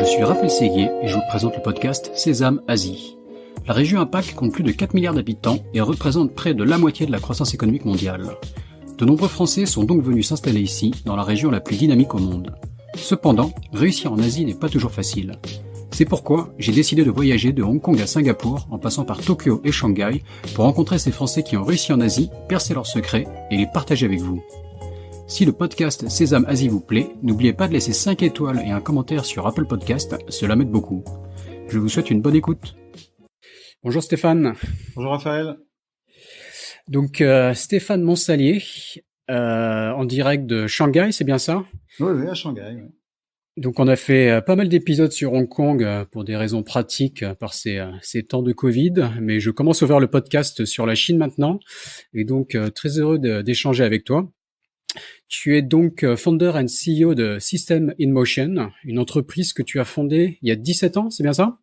suis Raphaël Séguier et je vous présente le podcast Sésame Asie. La région APAC compte plus de 4 milliards d'habitants et représente près de la moitié de la croissance économique mondiale. De nombreux Français sont donc venus s'installer ici, dans la région la plus dynamique au monde. Cependant, réussir en Asie n'est pas toujours facile. C'est pourquoi j'ai décidé de voyager de Hong Kong à Singapour, en passant par Tokyo et Shanghai, pour rencontrer ces Français qui ont réussi en Asie, percer leurs secrets et les partager avec vous. Si le podcast Sésame Asie vous plaît, n'oubliez pas de laisser 5 étoiles et un commentaire sur Apple Podcast, cela m'aide beaucoup. Je vous souhaite une bonne écoute. Bonjour Stéphane. Bonjour Raphaël. Donc Stéphane Monsalier, en direct de Shanghai, c'est bien ça ? Oui, à Shanghai. Oui. Donc on a fait pas mal d'épisodes sur Hong Kong pour des raisons pratiques par ces temps de Covid, mais je commence à ouvrir le podcast sur la Chine maintenant, et donc très heureux d'échanger avec toi. Tu es donc founder and CEO de System in Motion, une entreprise que tu as fondée il y a 17 ans, c'est bien ça ?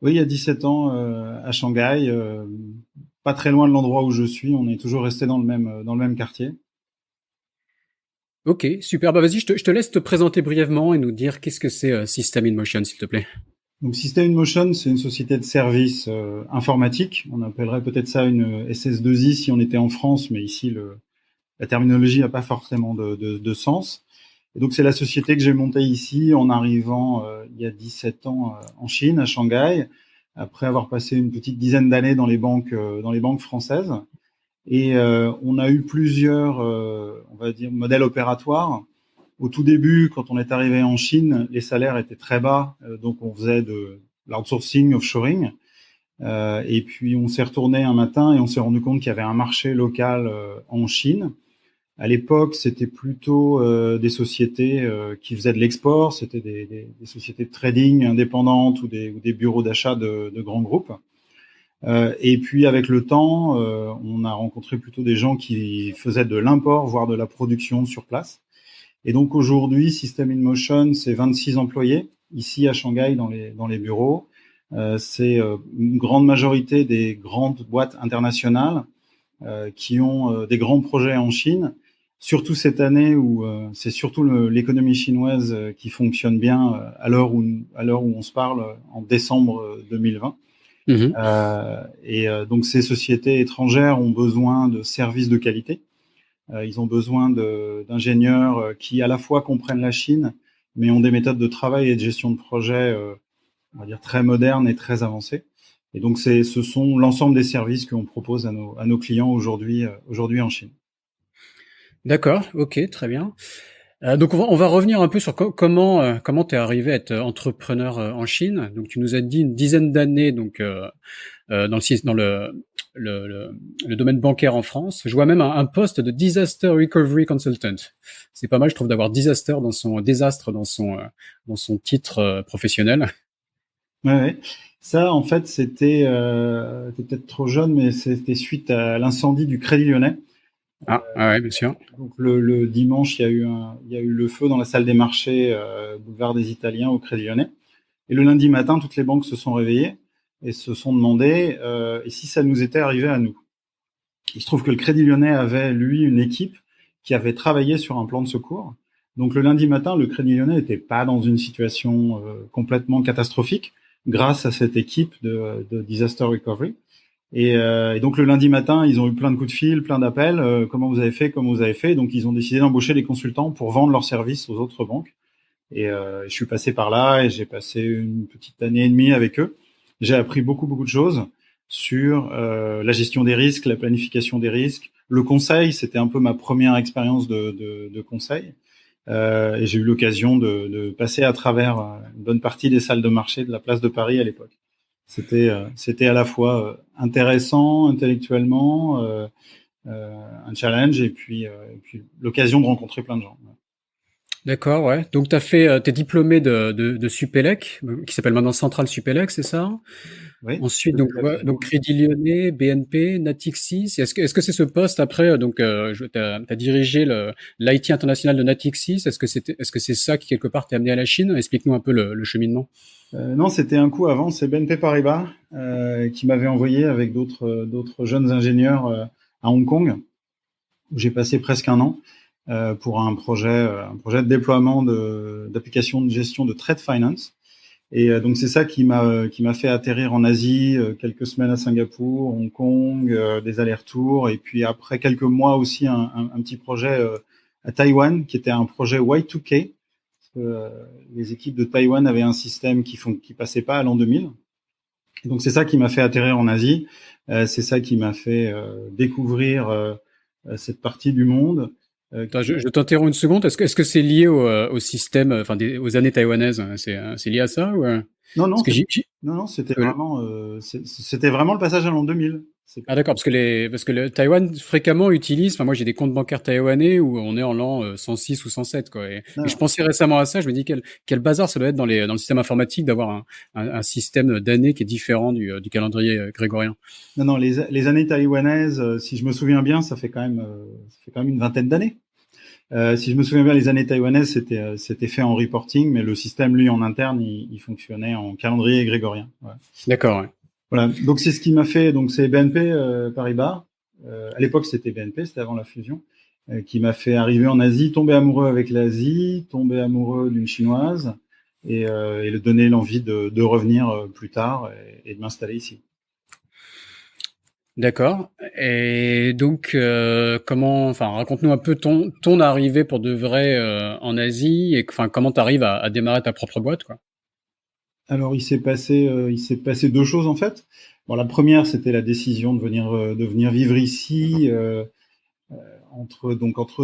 Oui, il y a 17 ans à Shanghai, pas très loin de l'endroit où je suis. On est toujours resté dans le même quartier. Ok, super. Bah vas-y, je te laisse te présenter brièvement et nous dire qu'est-ce que c'est System in Motion, s'il te plaît. Donc System in Motion, c'est une société de services informatique. On appellerait peut-être ça une SS2I si on était en France, mais ici la terminologie n'a pas forcément de sens. Et donc c'est la société que j'ai montée ici en arrivant il y a 17 ans en Chine, à Shanghai, après avoir passé une petite dizaine d'années dans les banques françaises. Et on a eu plusieurs, on va dire, modèles opératoires. Au tout début, quand on est arrivé en Chine, les salaires étaient très bas, donc on faisait de l'outsourcing, offshoring. Et puis on s'est retourné un matin et on s'est rendu compte qu'il y avait un marché local en Chine. À l'époque, c'était plutôt des sociétés qui faisaient de l'export, c'était des sociétés de trading indépendantes ou des bureaux d'achat de grands groupes. Et puis avec le temps, on a rencontré plutôt des gens qui faisaient de l'import, voire de la production sur place. Et donc aujourd'hui, System in Motion, c'est 26 employés ici à Shanghai dans les bureaux. C'est une grande majorité des grandes boîtes internationales qui ont des grands projets en Chine. Surtout cette année où c'est surtout l'économie chinoise qui fonctionne bien à l'heure où on se parle en décembre 2020. Donc ces sociétés étrangères ont besoin de services de qualité. Ils ont besoin d'ingénieurs qui à la fois comprennent la Chine, mais ont des méthodes de travail et de gestion de projet, on va dire très modernes et très avancées. Et donc ce sont l'ensemble des services qu'on propose à nos clients aujourd'hui en Chine. D'accord, ok, très bien. Donc on va revenir un peu sur comment t'es arrivé à être entrepreneur en Chine. Donc tu nous as dit une dizaine d'années donc dans le domaine bancaire en France. Je vois même un poste de Disaster Recovery Consultant. C'est pas mal, je trouve, d'avoir désastre dans son titre professionnel. Ouais. Ça, en fait, t'es peut-être trop jeune, mais c'était suite à l'incendie du Crédit Lyonnais. Ouais, bien sûr. Donc le dimanche, il y a eu le feu dans la salle des marchés, boulevard des Italiens au Crédit Lyonnais. Et le lundi matin, toutes les banques se sont réveillées et se sont demandé et si ça nous était arrivé à nous. Il se trouve que le Crédit Lyonnais avait, lui, une équipe qui avait travaillé sur un plan de secours. Donc le lundi matin, le Crédit Lyonnais n'était pas dans une situation complètement catastrophique grâce à cette équipe de Disaster Recovery. Et donc le lundi matin, ils ont eu plein de coups de fil, plein d'appels. Comment vous avez fait. Donc ils ont décidé d'embaucher des consultants pour vendre leurs services aux autres banques. Et je suis passé par là et j'ai passé une petite année et demie avec eux. J'ai appris beaucoup de choses sur la gestion des risques, la planification des risques, le conseil. C'était un peu ma première expérience de conseil. Et j'ai eu l'occasion de passer à travers une bonne partie des salles de marché de la place de Paris à l'époque. C'était à la fois intéressant intellectuellement, un challenge et puis l'occasion de rencontrer plein de gens. D'accord, ouais. Donc t'es diplômé de Supélec, qui s'appelle maintenant Centrale Supélec, c'est ça ? Oui. Ensuite, donc Crédit Lyonnais, BNP, Natixis. Est-ce que c'est ce poste après t'as dirigé l'IT international de Natixis. Est-ce que c'est ça qui quelque part t'a amené à la Chine ? Explique-nous un peu le cheminement. Non, c'était un coup avant. C'est BNP Paribas qui m'avait envoyé avec d'autres jeunes ingénieurs à Hong Kong où j'ai passé presque un an pour un projet de déploiement d'applications de gestion de trade finance. Et donc c'est ça qui m'a fait atterrir en Asie, quelques semaines à Singapour, Hong Kong, des allers-retours, et puis après quelques mois aussi un petit projet à Taïwan qui était un projet Y2K. Parce que, les équipes de Taïwan avaient un système qui passait pas à l'an 2000. Et donc c'est ça qui m'a fait atterrir en Asie. C'est ça qui m'a fait découvrir cette partie du monde. Attends, je t'interromps une seconde. Est-ce que c'est lié au système, enfin aux années taïwanaises? C'est lié à ça ou Non, non, parce que non, c'était vraiment le passage à l'an 2000. Ah d'accord, parce que le Taïwan fréquemment utilise. Enfin moi j'ai des comptes bancaires taïwanais où on est en l'an 106 ou 107 quoi. Et je pensais récemment à ça. Je me dis quel bazar ça doit être dans le système informatique d'avoir un système d'années qui est différent du calendrier grégorien. Non, les années taïwanaises, si je me souviens bien, ça fait quand même une vingtaine d'années. Si je me souviens bien, les années taïwanaises, c'était fait en reporting, mais le système, lui, en interne, il fonctionnait en calendrier grégorien. Ouais. D'accord, ouais. Voilà. Donc, c'est ce qui m'a fait, donc c'est BNP Paribas. À l'époque, c'était BNP, c'était avant la fusion, qui m'a fait arriver en Asie, tomber amoureux avec l'Asie, tomber amoureux d'une chinoise et le donner l'envie de revenir plus tard et de m'installer ici. D'accord. Et donc, raconte-nous un peu ton arrivée pour de vrai en Asie et enfin comment t'arrives à démarrer ta propre boîte, quoi. Alors, il s'est passé deux choses en fait. Bon, la première, c'était la décision de venir vivre ici entre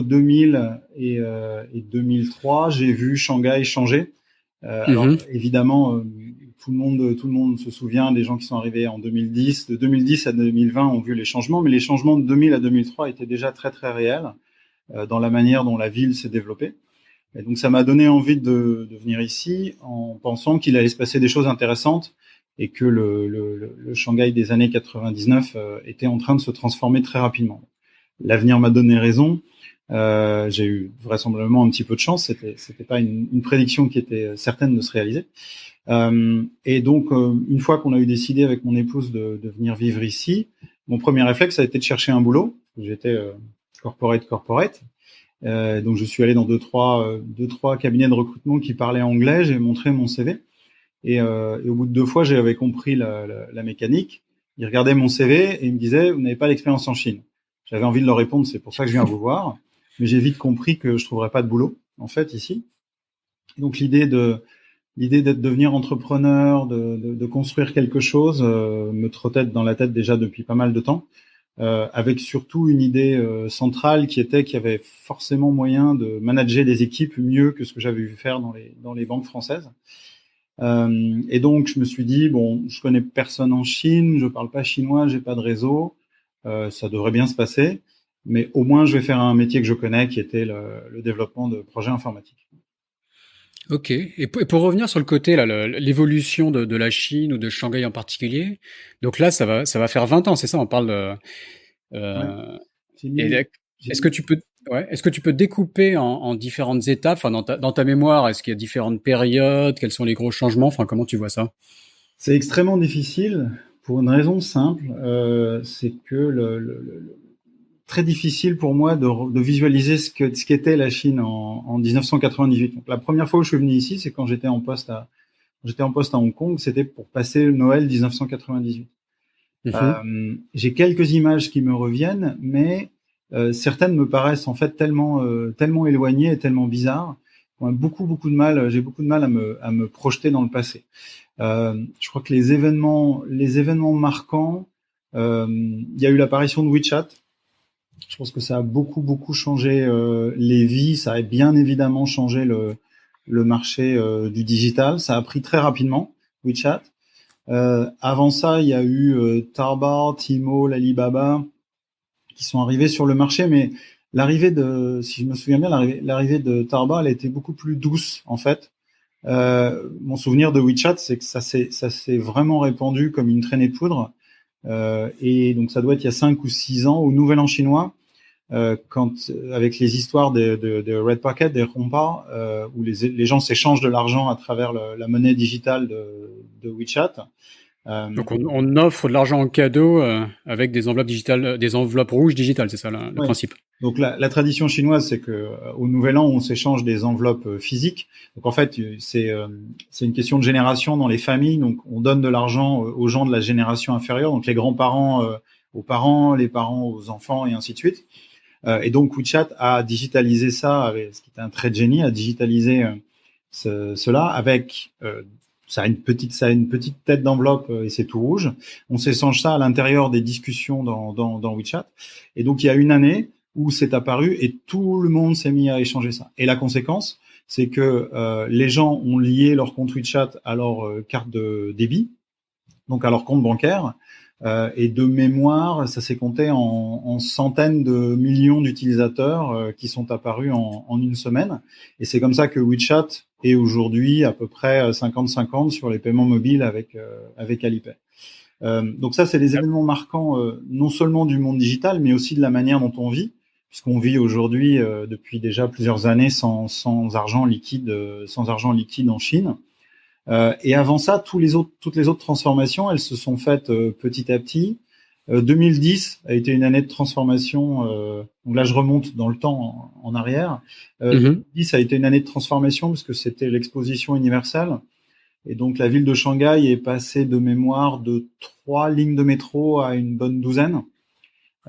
2000 et 2003. J'ai vu Shanghai changer. Alors évidemment, tout le monde se souvient des gens qui sont arrivés en 2010. De 2010 à 2020 ont vu les changements, mais les changements de 2000 à 2003 étaient déjà très très réels dans la manière dont la ville s'est développée. Et donc ça m'a donné envie de venir ici en pensant qu'il allait se passer des choses intéressantes et que le Shanghai des années 99 était en train de se transformer très rapidement. L'avenir m'a donné raison. J'ai eu vraisemblablement un petit peu de chance. C'était pas une prédiction qui était certaine de se réaliser. Et donc, une fois qu'on a eu décidé avec mon épouse de venir vivre ici, mon premier réflexe a été de chercher un boulot. J'étais corporate. Donc, je suis allé dans deux, trois cabinets de recrutement qui parlaient anglais. J'ai montré mon CV. Et au bout de 2 fois, j'avais compris la mécanique. Ils regardaient mon CV et ils me disaient, vous n'avez pas d'expérience en Chine. J'avais envie de leur répondre, c'est pour ça que je viens vous voir. Mais j'ai vite compris que je trouverais pas de boulot, en fait, ici. Et donc, l'idée de devenir entrepreneur, de construire quelque chose, me trottait dans la tête déjà depuis pas mal de temps. Avec surtout une idée centrale qui était qu'il y avait forcément moyen de manager des équipes mieux que ce que j'avais vu faire dans les banques françaises. Et donc je me suis dit bon, je connais personne en Chine, je parle pas chinois, j'ai pas de réseau, ça devrait bien se passer, mais au moins je vais faire un métier que je connais, qui était le développement de projets informatiques. Ok. Et pour revenir sur le côté là, l'évolution de la Chine ou de Shanghai en particulier, donc là ça va faire 20 ans, c'est ça, on parle de. Ouais. Est-ce que tu peux découper en différentes étapes, enfin dans ta mémoire, est-ce qu'il y a différentes périodes, quels sont les gros changements, enfin comment tu vois ça? C'est extrêmement difficile pour une raison simple, c'est que très difficile pour moi de visualiser ce qu'était la Chine en 1998. Donc, la première fois où je suis venu ici, c'est quand j'étais en poste à Hong Kong, c'était pour passer le Noël 1998. J'ai quelques images qui me reviennent, mais certaines me paraissent en fait tellement éloignées et tellement bizarres qu'on a beaucoup de mal. J'ai beaucoup de mal à me projeter dans le passé. Je crois que les événements marquants, il y a eu l'apparition de WeChat. Je pense que ça a beaucoup changé les vies. Ça a bien évidemment changé le marché du digital. Ça a pris très rapidement, WeChat. Avant ça, il y a eu Taobao, Tmall, Alibaba qui sont arrivés sur le marché, mais si je me souviens bien, l'arrivée de Taobao, elle a été beaucoup plus douce en fait. Mon souvenir de WeChat, c'est que ça s'est vraiment répandu comme une traînée de poudre. Et donc ça doit être il y a 5 ou 6 ans, au Nouvel An chinois, quand avec les histoires de Red Pocket, des Rompa, où les gens s'échangent de l'argent à travers la monnaie digitale de WeChat. Donc on offre de l'argent en cadeau avec des enveloppes digitales, des enveloppes rouges digitales, c'est ça le principe. Donc la tradition chinoise, c'est que au Nouvel An, on s'échange des enveloppes physiques. Donc en fait, c'est une question de génération dans les familles. Donc on donne de l'argent aux gens de la génération inférieure, donc les grands-parents aux parents, les parents aux enfants et ainsi de suite. Et donc WeChat a digitalisé ça, ce qui était un trait de génie, a digitalisé cela avec ça a une petite tête d'enveloppe et c'est tout rouge. On s'échange ça à l'intérieur des discussions dans WeChat. Et donc il y a une année où c'est apparu et tout le monde s'est mis à échanger ça. Et la conséquence, c'est que les gens ont lié leur compte WeChat à leur carte de débit, donc à leur compte bancaire. Et de mémoire, ça s'est compté en centaines de millions d'utilisateurs qui sont apparus en une semaine. Et c'est comme ça que WeChat est aujourd'hui à peu près 50-50 sur les paiements mobiles avec Alipay. Donc ça, c'est des événements marquants non seulement du monde digital, mais aussi de la manière dont on vit, puisqu'on vit aujourd'hui depuis déjà plusieurs années sans argent liquide en Chine. Et avant ça, toutes les autres transformations, elles se sont faites petit à petit. 2010 a été une année de transformation. Donc là, je remonte dans le temps en arrière. 2010 a été une année de transformation parce que c'était l'exposition universelle. Et donc la ville de Shanghai est passée de mémoire de 3 lignes de métro à une bonne douzaine.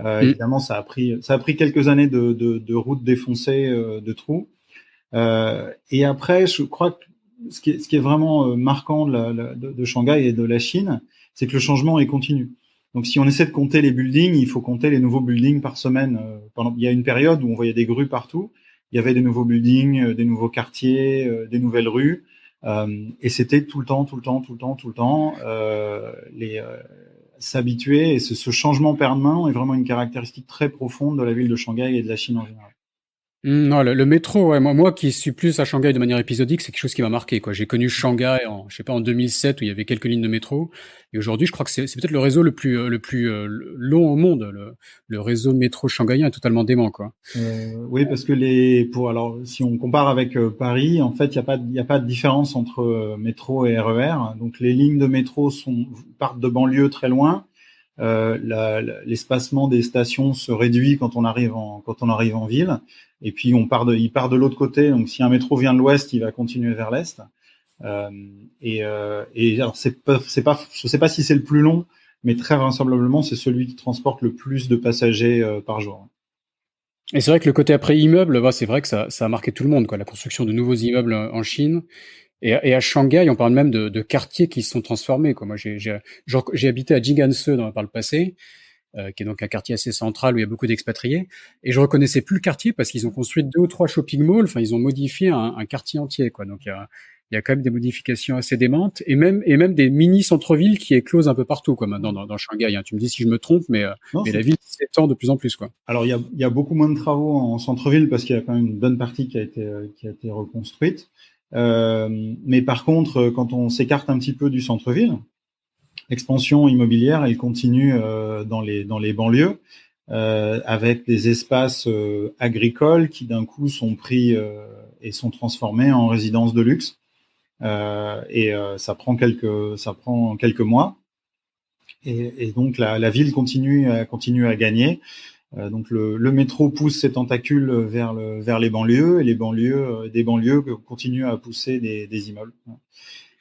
Évidemment, ça a pris quelques années de routes défoncées, de trous. Et après, je crois que ce qui est vraiment marquant de Shanghai et de la Chine, c'est que le changement est continu. Donc, si on essaie de compter les buildings, il faut compter les nouveaux buildings par semaine. Il y a une période où on voyait des grues partout. Il y avait des nouveaux buildings, des nouveaux quartiers, des nouvelles rues. Et c'était tout le temps, s'habituer. Et ce changement permanent est vraiment une caractéristique très profonde de la ville de Shanghai et de la Chine en général. Non, le métro, ouais, moi qui suis plus à Shanghai de manière épisodique, c'est quelque chose qui m'a marqué, quoi. J'ai connu Shanghai en 2007 où il y avait quelques lignes de métro. Et aujourd'hui, je crois que c'est peut-être le réseau le plus long au monde. Le réseau métro shanghaïen est totalement dément, quoi. Oui, parce que si on compare avec Paris, en fait, il y a pas de différence entre métro et RER. Donc, les lignes de métro partent de banlieues très loin. L'espacement des stations se réduit quand on arrive en ville. Et puis il part de l'autre côté. Donc si un métro vient de l'ouest, il va continuer vers l'est. Et alors je sais pas si c'est le plus long, mais très vraisemblablement c'est celui qui transporte le plus de passagers par jour. Et c'est vrai que le côté après immeuble, c'est vrai que ça a marqué tout le monde, quoi. La construction de nouveaux immeubles en Chine. Et à Shanghai, on parle même de quartiers qui se sont transformés, quoi. Moi, j'ai habité à Jing'an-se par le passé, qui est donc un quartier assez central où il y a beaucoup d'expatriés. Et je reconnaissais plus le quartier parce qu'ils ont construit 2 ou 3 shopping malls. Enfin, ils ont modifié un quartier entier, quoi. Donc, il y a quand même des modifications assez démentes et même des mini centres-villes qui éclosent un peu partout, quoi, maintenant dans Shanghai. Hein. Tu me dis si je me trompe, mais la ville s'étend de plus en plus, quoi. Alors, il y a beaucoup moins de travaux en centre-ville parce qu'il y a quand même une bonne partie qui a été reconstruite. Mais par contre, quand on s'écarte un petit peu du centre-ville, l'expansion immobilière, elle continue dans les banlieues, avec des espaces agricoles qui d'un coup sont pris et sont transformés en résidences de luxe. Ça prend quelques mois. Et donc la ville continue à gagner. Donc le métro pousse ses tentacules vers les banlieues et les banlieues des banlieues continuent à pousser des immeubles.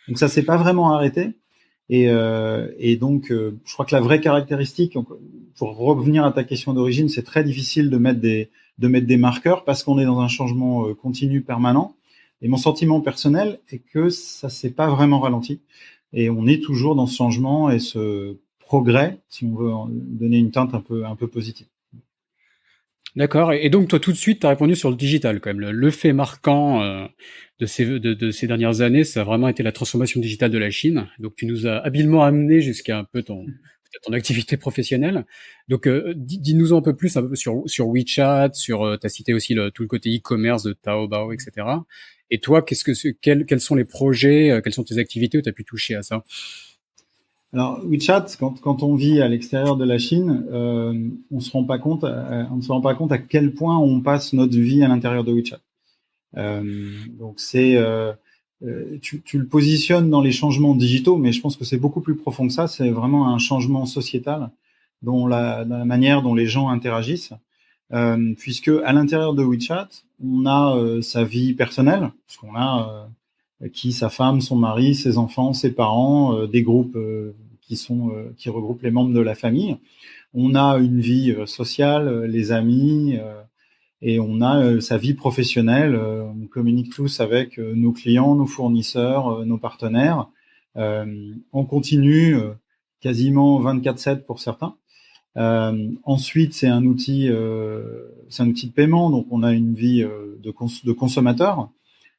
Donc ça s'est pas vraiment arrêté. Et donc je crois que la vraie caractéristique, pour revenir à ta question d'origine, c'est très difficile de mettre des marqueurs parce qu'on est dans un changement continu permanent. Et mon sentiment personnel est que ça s'est pas vraiment ralenti. Et on est toujours dans ce changement et ce progrès, si on veut donner une teinte un peu positive. D'accord. Et donc, toi, tout de suite, tu as répondu sur le digital, quand même. Le fait marquant de ces dernières années, ça a vraiment été la transformation digitale de la Chine. Donc, tu nous as habilement amené jusqu'à un peu ton activité professionnelle. Donc, dis-nous un peu plus sur WeChat, t'as cité aussi tout le côté e-commerce de Taobao, etc. Et toi, quels sont les projets, quelles sont tes activités où tu as pu toucher à ça? Alors WeChat, quand on vit à l'extérieur de la Chine, on ne se rend pas compte à quel point on passe notre vie à l'intérieur de WeChat. Donc c'est tu le positionnes dans les changements digitaux, mais je pense que c'est beaucoup plus profond que ça. C'est vraiment un changement sociétal dont la manière dont les gens interagissent. Puisque à l'intérieur de WeChat, on a sa vie personnelle, puisqu'on a sa femme, son mari, ses enfants, ses parents, des groupes qui regroupent les membres de la famille. On a une vie sociale, les amis, et on a sa vie professionnelle. On communique tous avec nos clients, nos fournisseurs, nos partenaires. On continue quasiment 24/7 pour certains. Ensuite, c'est un outil de paiement, donc on a une vie de consommateur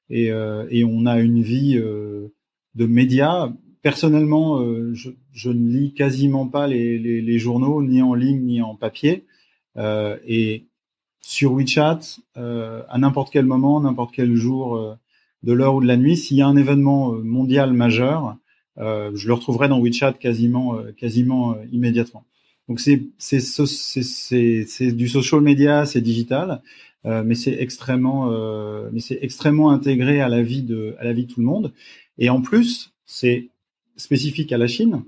et on a une vie de médias. Personnellement, je ne lis quasiment pas les journaux, ni en ligne ni en papier. Et sur WeChat, à n'importe quel moment, n'importe quel jour de l'heure ou de la nuit, s'il y a un événement mondial majeur, je le retrouverai dans WeChat quasiment immédiatement. Donc c'est du social media, c'est digital, mais c'est extrêmement intégré à la vie de tout le monde. Et en plus, c'est spécifique à la Chine.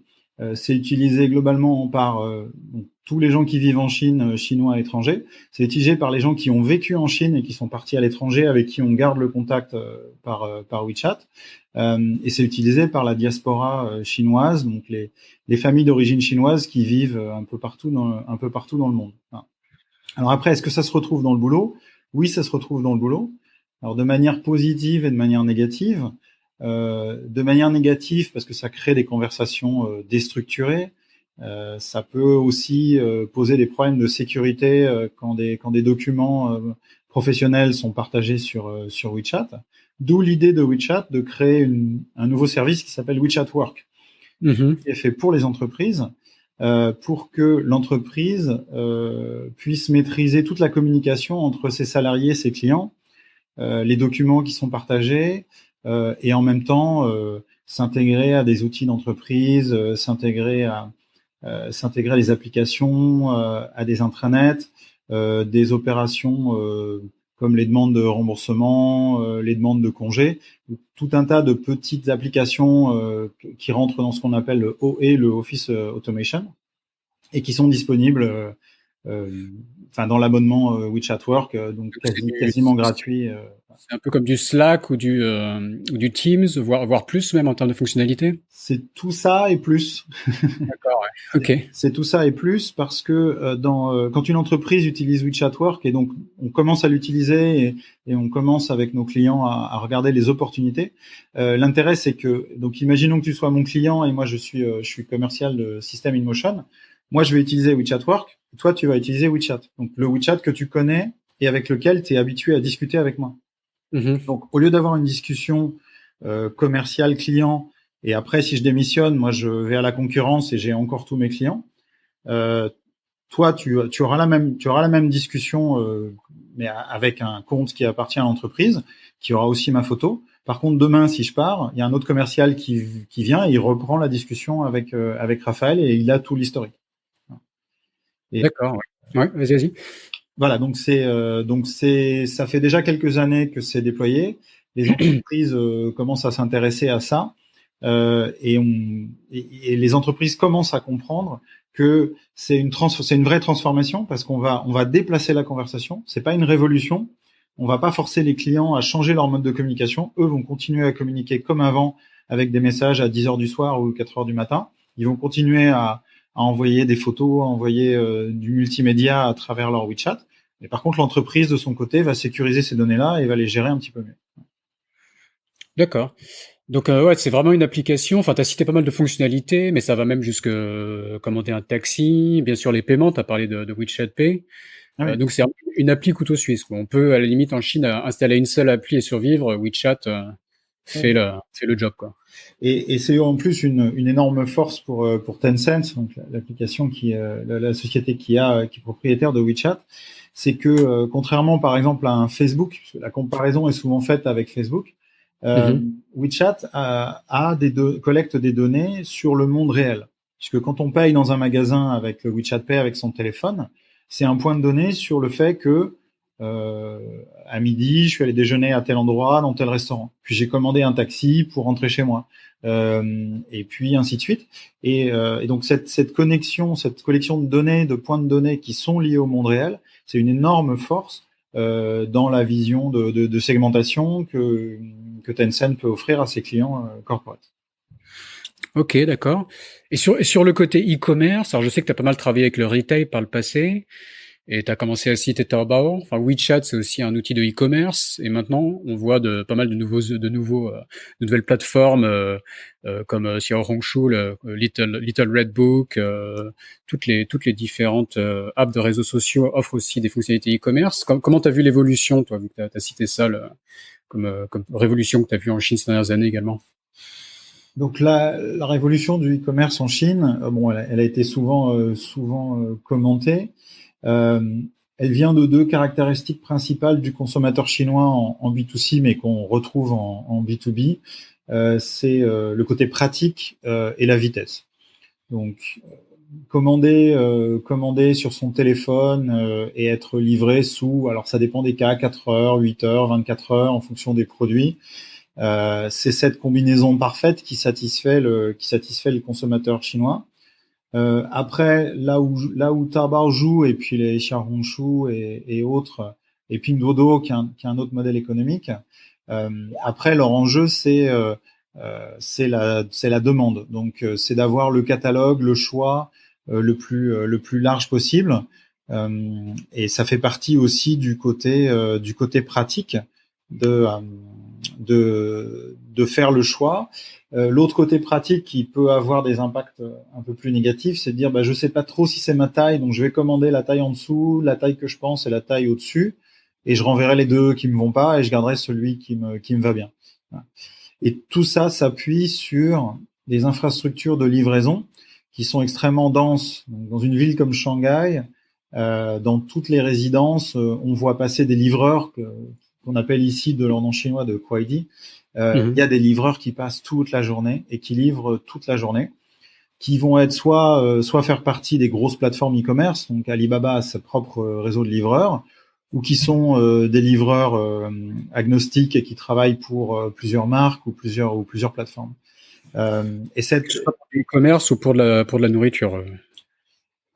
C'est utilisé globalement par donc, tous les gens qui vivent en Chine, chinois à l'étranger. C'est utilisé par les gens qui ont vécu en Chine et qui sont partis à l'étranger, avec qui on garde le contact par WeChat. Et c'est utilisé par la diaspora chinoise, donc les familles d'origine chinoise qui vivent un peu partout dans le monde. Alors après, est-ce que ça se retrouve dans le boulot ? Oui, ça se retrouve dans le boulot. Alors de manière positive et de manière négative. De manière négative parce que ça crée des conversations déstructurées. Ça peut aussi poser des problèmes de sécurité quand des documents professionnels sont partagés sur WeChat. D'où l'idée de WeChat de créer un nouveau service qui s'appelle WeChat Work, qui est fait pour les entreprises, pour que l'entreprise puisse maîtriser toute la communication entre ses salariés et ses clients, les documents qui sont partagés, et en même temps s'intégrer à des outils d'entreprise, s'intégrer à des applications, à des intranets, des opérations comme les demandes de remboursement, les demandes de congés, tout un tas de petites applications qui rentrent dans ce qu'on appelle le OE, le Office Automation, et qui sont disponibles dans l'abonnement WeChat Work, donc quasiment gratuit. C'est un peu comme du Slack ou du Teams, voire plus même en termes de fonctionnalité. C'est tout ça et plus. D'accord, ouais. Ok. C'est tout ça et plus parce que quand une entreprise utilise WeChat Work, et donc on commence à l'utiliser et on commence avec nos clients à regarder les opportunités. L'intérêt, c'est que, donc imaginons que tu sois mon client et moi je suis commercial de System in Motion. Moi, je vais utiliser WeChat Work. Toi, tu vas utiliser WeChat. Donc le WeChat que tu connais et avec lequel tu es habitué à discuter avec moi. Donc, au lieu d'avoir une discussion commerciale client, et après, si je démissionne, moi, je vais à la concurrence et j'ai encore tous mes clients. Toi, tu auras la même discussion, mais avec un compte qui appartient à l'entreprise, qui aura aussi ma photo. Par contre, demain, si je pars, il y a un autre commercial qui vient et il reprend la discussion avec Raphaël et il a tout l'historique. D'accord. Ouais, vas-y. Voilà, donc ça fait déjà quelques années que c'est déployé. Les entreprises commencent à s'intéresser à ça, et les entreprises commencent à comprendre que c'est une vraie transformation parce qu'on va déplacer la conversation. C'est pas une révolution. On va pas forcer les clients à changer leur mode de communication. Eux vont continuer à communiquer comme avant avec des messages à 10h du soir ou 4h du matin. Ils vont continuer à envoyer des photos, à envoyer du multimédia à travers leur WeChat. Mais par contre, l'entreprise, de son côté, va sécuriser ces données-là et va les gérer un petit peu mieux. D'accord. Donc, ouais, c'est vraiment une application. Enfin, tu as cité pas mal de fonctionnalités, mais ça va même jusque commander un taxi. Bien sûr, les paiements, tu as parlé de WeChat Pay. Ah oui. Donc, c'est une appli couteau suisse, quoi. On peut, à la limite, en Chine, installer une seule appli et survivre. WeChat fait le job, quoi. Et c'est en plus une énorme force pour Tencent, donc l'application la société qui est propriétaire de WeChat. C'est que contrairement par exemple à un Facebook, la comparaison est souvent faite avec Facebook, WeChat collecte des données sur le monde réel. Puisque quand on paye dans un magasin avec le WeChat Pay avec son téléphone, c'est un point de données sur le fait que à midi, je suis allé déjeuner à tel endroit, dans tel restaurant. Puis j'ai commandé un taxi pour rentrer chez moi. Et puis ainsi de suite. Et donc cette connexion, cette collection de données, de points de données qui sont liés au monde réel, c'est une énorme force dans la vision de segmentation que Tencent peut offrir à ses clients corporate. Ok, d'accord. Et sur le côté e-commerce, alors je sais que tu as pas mal travaillé avec le retail par le passé. Et tu as commencé à citer Taobao. Enfin, WeChat, c'est aussi un outil de e-commerce. Et maintenant, on voit pas mal de nouvelles plateformes comme Xiaohongshu, Little Red Book, toutes les différentes apps de réseaux sociaux offrent aussi des fonctionnalités e-commerce. Comment tu as vu l'évolution, toi, vu que tu as cité ça comme révolution que tu as vue en Chine ces dernières années également? Donc la révolution du e-commerce en Chine, elle a été souvent commentée. Elle vient de deux caractéristiques principales du consommateur chinois en B2C, mais qu'on retrouve en B2B. C'est le côté pratique et la vitesse. Donc, commander sur son téléphone et être livré alors ça dépend des cas, 4 heures, 8 heures, 24 heures en fonction des produits. C'est cette combinaison parfaite qui satisfait le consommateur chinois. Après, là où Taobao joue, et puis les Xiaohongshu et autres, et Pinduoduo qui est un autre modèle économique. Après, leur enjeu c'est la demande. Donc c'est d'avoir le catalogue, le choix le plus large possible. Et ça fait partie aussi du côté pratique de faire le choix. L'autre côté pratique qui peut avoir des impacts un peu plus négatifs, c'est de dire je sais pas trop si c'est ma taille, donc je vais commander la taille en dessous, la taille que je pense et la taille au-dessus, et je renverrai les deux qui me vont pas et je garderai celui qui me va bien. Voilà. Et tout ça s'appuie sur des infrastructures de livraison qui sont extrêmement denses. Donc, dans une ville comme Shanghai, dans toutes les résidences, on voit passer des livreurs qu'on appelle ici de leur nom chinois de Kuaidi. Il y a des livreurs qui passent toute la journée et qui livrent toute la journée, qui vont être soit faire partie des grosses plateformes e-commerce, donc Alibaba a sa propre réseau de livreurs, ou qui sont des livreurs agnostiques et qui travaillent pour plusieurs marques ou plusieurs plateformes. Et cette pour l'e-commerce ou pour de la nourriture.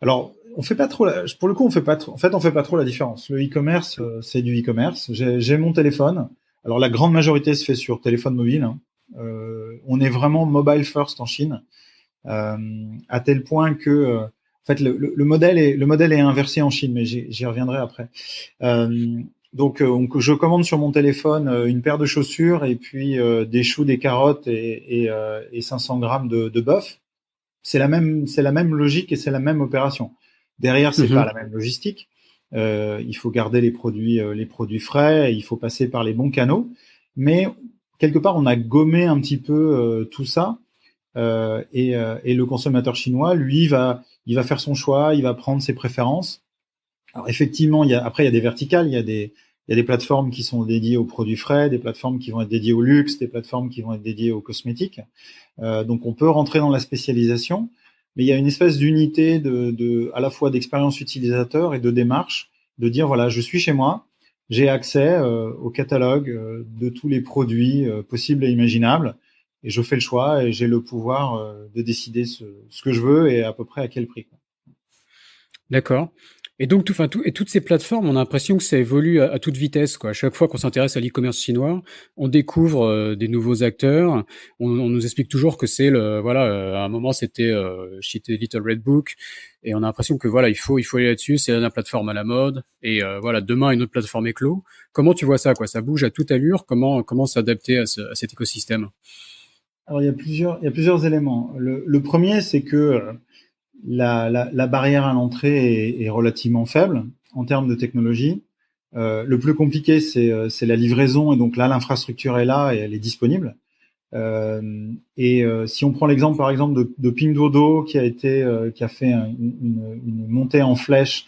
Alors, on fait pas trop. Pour le coup, on fait pas trop la différence. Le e-commerce, c'est du e-commerce. J'ai mon téléphone. Alors, la grande majorité se fait sur téléphone mobile. Hein. On est vraiment mobile first en Chine, à tel point que, en fait, le modèle est inversé en Chine, mais j'y reviendrai après. Donc, je commande sur mon téléphone une paire de chaussures et puis des choux, des carottes et 500 grammes de bœuf. C'est la même logique et c'est la même opération. Derrière, c'est pas la même logistique. Il faut garder les produits frais, il faut passer par les bons canaux. Mais quelque part, on a gommé un petit peu tout ça. Et le consommateur chinois, lui, il va faire son choix, il va prendre ses préférences. Alors effectivement, il y a des verticales, il y a des plateformes qui sont dédiées aux produits frais, des plateformes qui vont être dédiées au luxe, des plateformes qui vont être dédiées aux cosmétiques. Donc on peut rentrer dans la spécialisation, mais il y a une espèce d'unité à la fois d'expérience utilisateur et de démarche, de dire voilà, je suis chez moi, j'ai accès au catalogue de tous les produits possibles et imaginables, et je fais le choix et j'ai le pouvoir de décider ce que je veux et à peu près à quel prix. D'accord. Et donc, toutes ces plateformes, on a l'impression que ça évolue à toute vitesse, quoi. À chaque fois qu'on s'intéresse à l'e-commerce chinois, on découvre des nouveaux acteurs. On nous explique toujours que c'est à un moment c'était Little Red Book, et on a l'impression que il faut aller là-dessus. C'est la plateforme à la mode, et demain une autre plateforme éclot. Comment tu vois ça, quoi? Ça bouge à toute allure. Comment s'adapter à cet écosystème? Alors il y a plusieurs éléments. Le premier, c'est que la barrière à l'entrée est relativement faible en termes de technologie. Le plus compliqué, c'est la livraison, et donc là, l'infrastructure est là et elle est disponible. Si on prend l'exemple, par exemple, de Pinduoduo, qui a fait une montée en flèche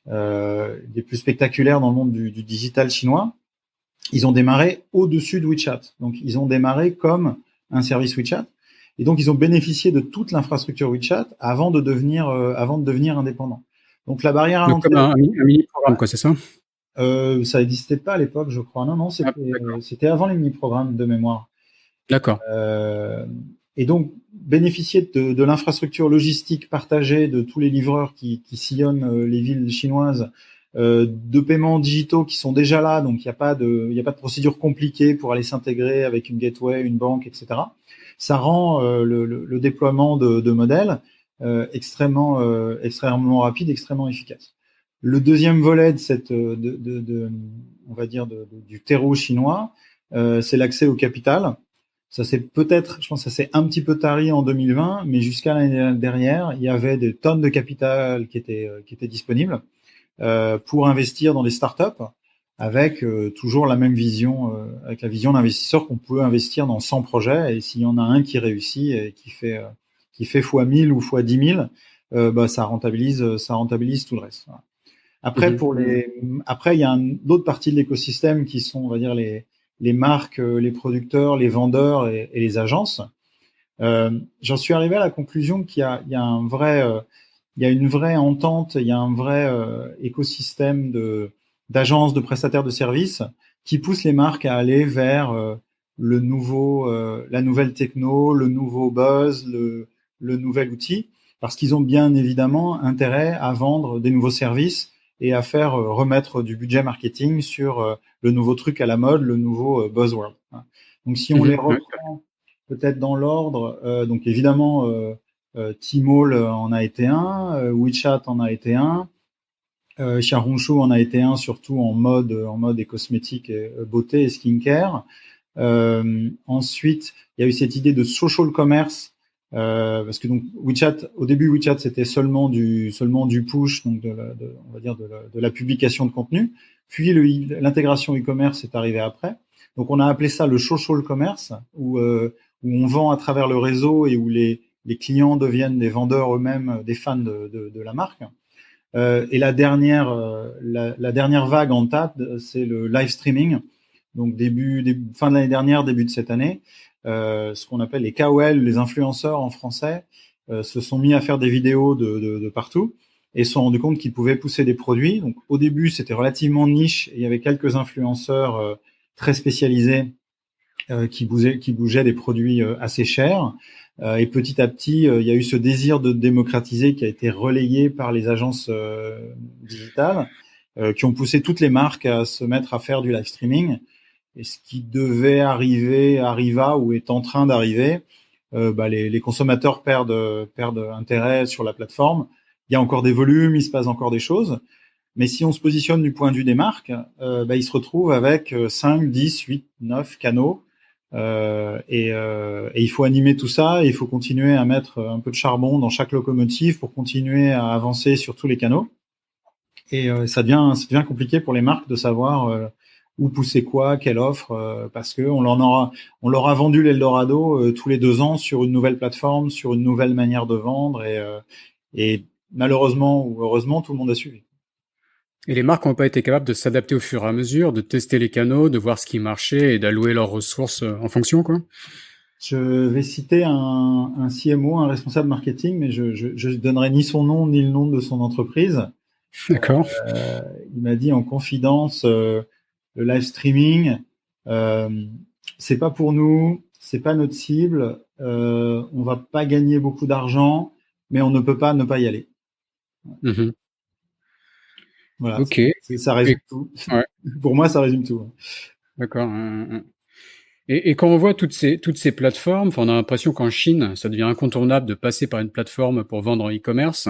des plus spectaculaires dans le monde du digital chinois, ils ont démarré au-dessus de WeChat. Donc, ils ont démarré comme un service WeChat. Et donc, ils ont bénéficié de toute l'infrastructure WeChat avant de devenir indépendants. Donc, la barrière à l'entrée. Comme un mini programme, quoi, c'est ça? Ça n'existait pas à l'époque, je crois. Non, c'était avant les mini-programmes de mémoire. D'accord. Et donc, bénéficier de l'infrastructure logistique partagée de tous les livreurs qui sillonnent les villes chinoises, de paiements digitaux qui sont déjà là, donc il n'y a pas de procédure compliquée pour aller s'intégrer avec une gateway, une banque, etc. Ça rend le déploiement de modèles extrêmement rapide, extrêmement efficace. Le deuxième volet de cette on va dire du terreau chinois, c'est l'accès au capital. Ça s'est je pense que ça s'est un petit peu tari en 2020, mais jusqu'à l'année dernière, il y avait des tonnes de capital qui étaient disponibles pour investir dans des startups avec toujours la même vision, avec la vision d'investisseur qu'on peut investir dans 100 projets, et s'il y en a un qui réussit et qui fait fois 1000 ou fois 10 000, ça rentabilise tout le reste. Voilà. Après, il y a d'autres parties de l'écosystème qui sont, on va dire, les marques, les producteurs, les vendeurs et les agences. J'en suis arrivé à la conclusion qu'il y a une vraie entente, il y a un vrai écosystème d'agences, de prestataires de services qui poussent les marques à aller vers la nouvelle techno, le nouveau buzz, le nouvel outil, parce qu'ils ont bien évidemment intérêt à vendre des nouveaux services et à faire remettre du budget marketing sur le nouveau truc à la mode, le nouveau buzzword. Donc si on les reprend peut-être dans l'ordre, donc évidemment Tmall en a été un, WeChat en a été un, Xiaohongshu en a été un, surtout en mode et cosmétique, et beauté et skincare. Ensuite, il y a eu cette idée de social commerce, parce que donc au début WeChat c'était seulement du push, donc on va dire de la publication de contenu. Puis l'intégration e-commerce est arrivée après. Donc on a appelé ça le social commerce, où on vend à travers le réseau et où les clients deviennent des vendeurs eux-mêmes, des fans de la marque. Et la dernière vague en date, c'est le live streaming. Donc fin de l'année dernière, début de cette année, ce qu'on appelle les KOL, les influenceurs en français, se sont mis à faire des vidéos de partout et se sont rendus compte qu'ils pouvaient pousser des produits. Donc au début, c'était relativement niche et il y avait quelques influenceurs très spécialisés qui bougeaient des produits assez chers. Et petit à petit, il y a eu ce désir de démocratiser qui a été relayé par les agences digitales, qui ont poussé toutes les marques à se mettre à faire du live streaming. Et ce qui devait arriva ou est en train d'arriver. Les consommateurs perdent intérêt sur la plateforme. Il y a encore des volumes, il se passe encore des choses. Mais si on se positionne du point de vue des marques, ils se retrouvent avec 5, 10, 8, 9 canaux. Et il faut animer tout ça, et il faut continuer à mettre un peu de charbon dans chaque locomotive pour continuer à avancer sur tous les canaux. Et ça devient compliqué pour les marques de savoir où pousser quoi, quelle offre, parce que on leur a vendu l'Eldorado tous les 2 ans sur une nouvelle plateforme, sur une nouvelle manière de vendre, et malheureusement ou heureusement, tout le monde a suivi. Et les marques n'ont pas été capables de s'adapter au fur et à mesure, de tester les canaux, de voir ce qui marchait et d'allouer leurs ressources en fonction, quoi. Je vais citer un CMO, un responsable marketing, mais je donnerai ni son nom ni le nom de son entreprise. D'accord. Il m'a dit en confidence, le live streaming, c'est pas pour nous, c'est pas notre cible, on va pas gagner beaucoup d'argent, mais on ne peut pas ne pas y aller. Mmh. Voilà. Ok. Ça résume tout. Ouais. Pour moi, ça résume tout. D'accord. Et quand on voit toutes ces plateformes, on a l'impression qu'en Chine, ça devient incontournable de passer par une plateforme pour vendre en e-commerce.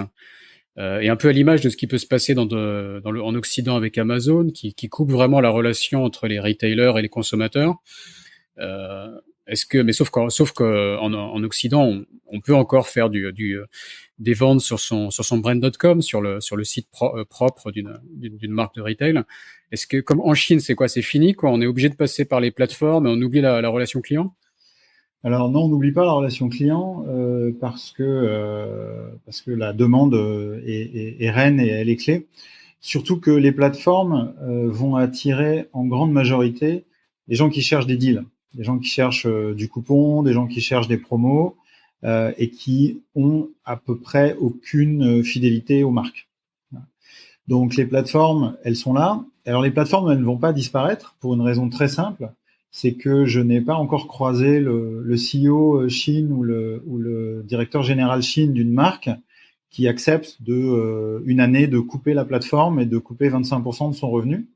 Et un peu à l'image de ce qui peut se passer en Occident avec Amazon, qui coupe vraiment la relation entre les retailers et les consommateurs. Sauf qu'en Occident, on peut encore faire des ventes sur son brand.com, sur le site propre d'une marque de retail. Est-ce que, comme en Chine, c'est quoi? C'est fini, quoi? On est obligé de passer par les plateformes et on oublie la relation client? Alors non, on n'oublie pas la relation client parce que la demande est reine et elle est clé. Surtout que les plateformes vont attirer en grande majorité des gens qui cherchent des deals, des gens qui cherchent du coupon, des gens qui cherchent des promos et qui ont à peu près aucune fidélité aux marques. Donc les plateformes, elles sont là. Alors les plateformes, elles ne vont pas disparaître pour une raison très simple, c'est que je n'ai pas encore croisé le CEO Chine ou le directeur général Chine d'une marque qui accepte une année de couper la plateforme et de couper 25% de son revenu,